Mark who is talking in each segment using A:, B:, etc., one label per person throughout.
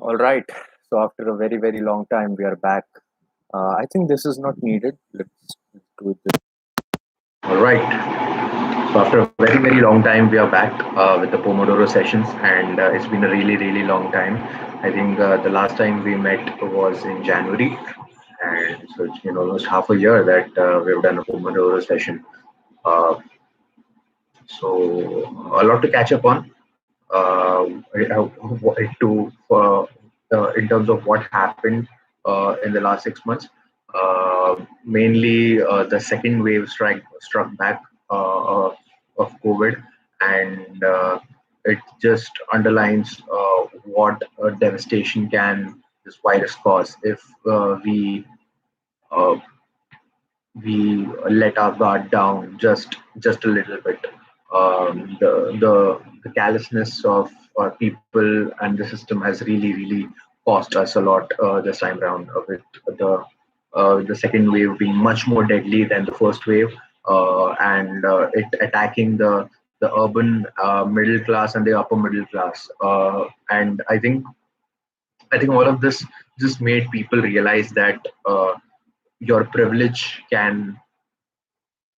A: All right. So after a very, very long time, we are back. I think this is not needed. Let's do it this. All right. So after a very, very long time, we are back with the Pomodoro sessions, and it's been a really, really long time. I think the last time we met was in January, and so it's been almost half a year that we've done a Pomodoro session. Uh, so a lot to catch up on. To In terms of what happened in the last 6 months. Mainly, the second wave struck back of COVID, and it just underlines what devastation can this virus cause if uh, we let our guard down just a little bit. The callousness of people and the system has really cost us a lot this time around. With the second wave being much more deadly than the first wave, and it attacking the urban middle class and the upper middle class. And I think all of this just made people realize that your privilege can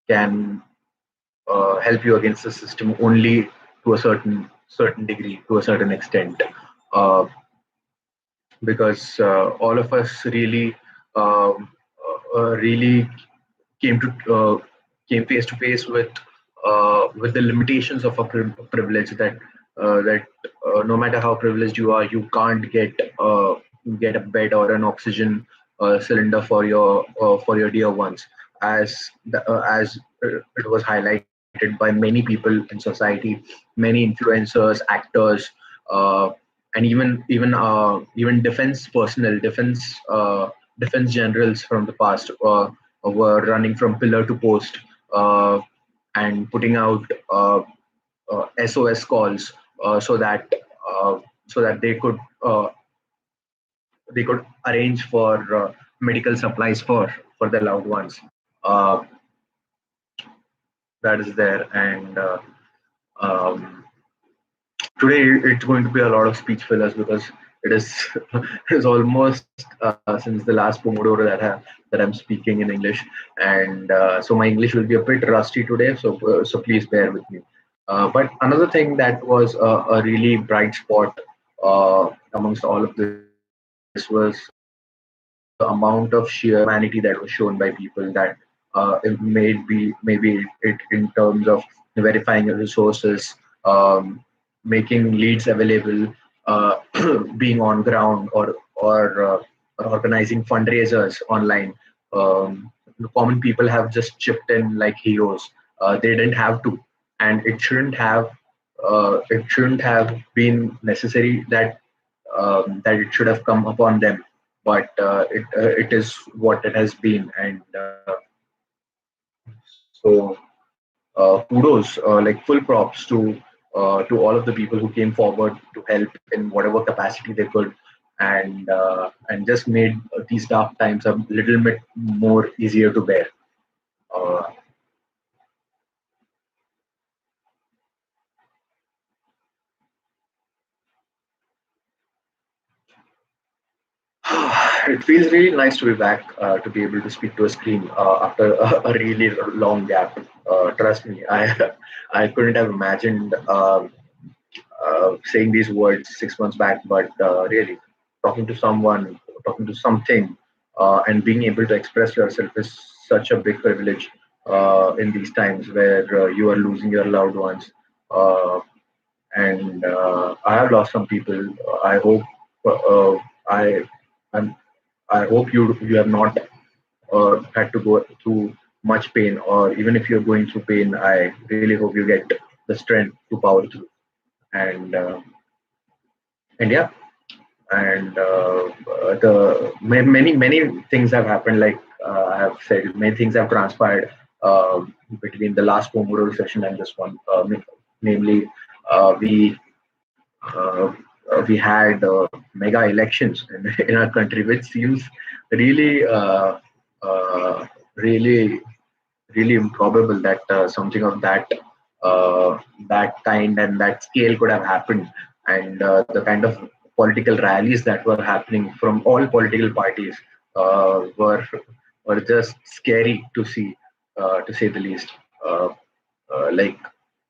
A: help you against the system only to a certain degree, to a certain extent, uh, because all of us really came to came face to face with the limitations of a privilege that no matter how privileged you are, you can't get a bed or an oxygen cylinder for your dear ones, as it was highlighted by many people in society, many influencers, actors, uh, and even defense personnel, defense generals from the past. Were running from pillar to post, uh, and putting out SOS calls, uh, so that they could arrange for medical supplies for their loved ones. Uh, that is there, and um, today it's going to be a lot of speech fillers because it is it is almost since the last Pomodoro that I'm speaking in English, and so my English will be a bit rusty today. So please bear with me. But another thing that was a really bright spot amongst all of this was the amount of sheer humanity that was shown by people, that it maybe it in terms of verifying resources, making leads available, being on ground, or organizing fundraisers online. The common people have just chipped in like heroes. They didn't have to, and it shouldn't have been necessary that it should have come upon them, but it is what it has been. And so kudos, like full props to all of the people who came forward to help in whatever capacity they could, and just made these dark times a little bit more easier to bear. Uh, it feels really nice to be back, to be able to speak to a screen after a really long gap. Trust me, I couldn't have imagined saying these words 6 months back, but really talking to someone, talking to something, and being able to express yourself is such a big privilege in these times where you are losing your loved ones. Uh, and I have lost some people. I hope I I'm, I hope you have not had to go through much pain, or even if you're going through pain, I really hope you get the strength to power through. And yeah, and many things have happened. Like I have said, many things have transpired between the last Pomodoro session and this one. Namely, we uh, we had mega elections in our country, which seems really, really, really improbable that something of uh, that kind and that scale could have happened, and the kind of political rallies that were happening from all political parties were just scary to see, to say the least. Uh, like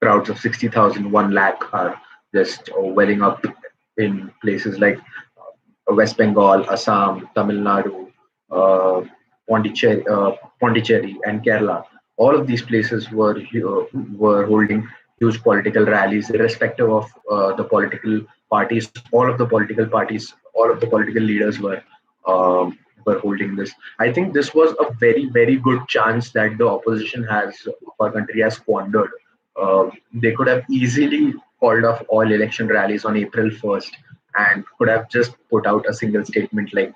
A: crowds of 60,000, 1 lakh are just welling up in places like West Bengal, Assam, Tamil Nadu, uh, Pondicherry, and Kerala. All of these places were holding huge political rallies, irrespective of the political parties. All of the political leaders were holding this. I think this was a very, very good chance that the opposition of our country has squandered. They could have easily called off all election rallies on April 1st and could have just put out a single statement like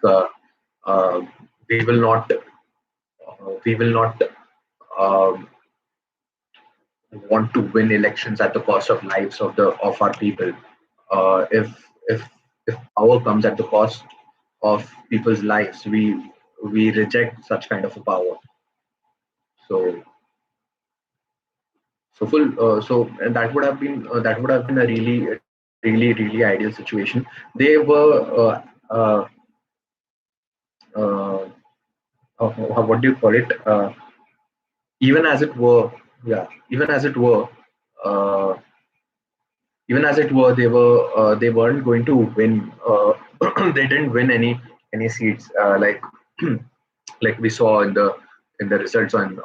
A: uh, we will not um, want to win elections at the cost of lives of our people. If power comes at the cost of people's lives, we reject such kind of a power. So and that would have been a really ideal situation. They were uh, what do you call it? Even as it were, yeah, uh, even as it were, they weren't going to win. They didn't win any seats. Like we saw in the results on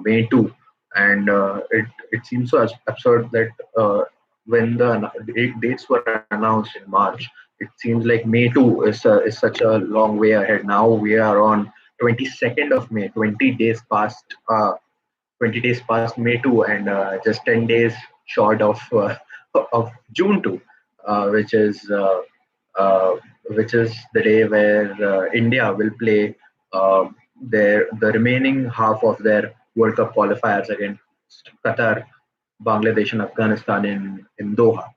A: May 2, and it seems so absurd that when the dates were announced in March, it seems like May 2 is such a long way ahead. Now we are on 22nd of May, 20 days past May 2, and just 10 days short of June 2, uh, which is uh, uh, which is the day where India will play the remaining half of their World Cup qualifiers against Qatar, Bangladesh, and Afghanistan in Doha.